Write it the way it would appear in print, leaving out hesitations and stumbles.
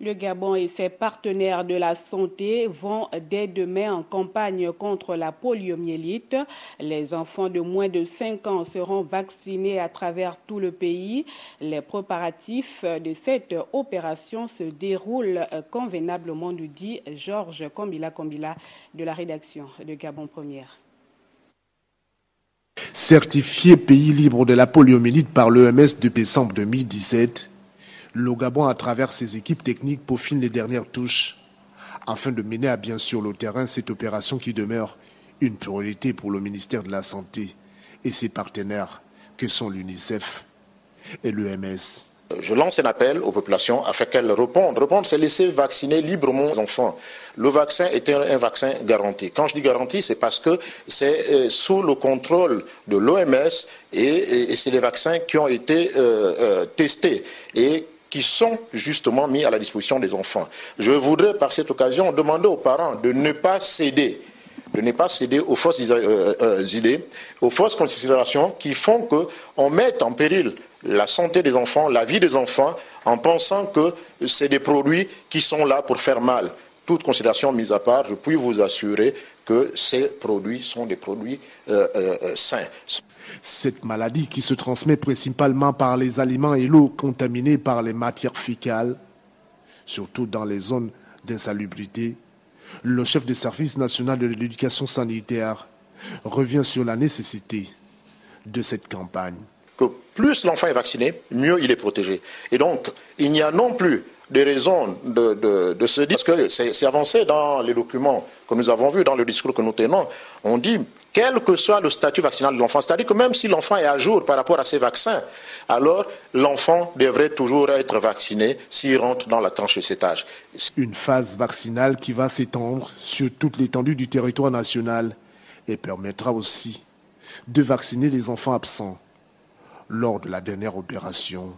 Le Gabon et ses partenaires de la santé vont dès demain en campagne contre la poliomyélite. Les enfants de moins de 5 ans seront vaccinés à travers tout le pays. Les préparatifs de cette opération se déroulent convenablement, nous dit Georges Kombila de la rédaction de Gabon Première. Certifié pays libre de la poliomyélite par l'OMS depuis décembre 2017, le Gabon, à travers ses équipes techniques, peaufine les dernières touches afin de mener à bien sur le terrain cette opération qui demeure une priorité pour le ministère de la Santé et ses partenaires que sont l'UNICEF et l'OMS. Je lance un appel aux populations afin qu'elles répondent. Répondre, c'est laisser vacciner librement les enfants. Le vaccin est un vaccin garanti. Quand je dis garanti, c'est parce que c'est sous le contrôle de l'OMS et c'est les vaccins qui ont été testés et qui sont justement mis à la disposition des enfants. Je voudrais par cette occasion demander aux parents de ne pas céder aux fausses idées, aux fausses considérations qui font qu'on mette en péril la santé des enfants, la vie des enfants, en pensant que c'est des produits qui sont là pour faire mal. Toute considération mise à part, je puis vous assurer que ces produits sont des produits sains. Cette maladie qui se transmet principalement par les aliments et l'eau contaminée par les matières fécales, surtout dans les zones d'insalubrité, le chef du service national de l'éducation sanitaire revient sur la nécessité de cette campagne. Que plus l'enfant est vacciné, mieux il est protégé. Et donc, il n'y a non plus des raisons de se dire, parce que c'est avancé dans les documents que nous avons vus, dans le discours que nous tenons, on dit, quel que soit le statut vaccinal de l'enfant, c'est-à-dire que même si l'enfant est à jour par rapport à ses vaccins, alors l'enfant devrait toujours être vacciné s'il rentre dans la tranche de cet âge. Une phase vaccinale qui va s'étendre sur toute l'étendue du territoire national et permettra aussi de vacciner les enfants absents lors de la dernière opération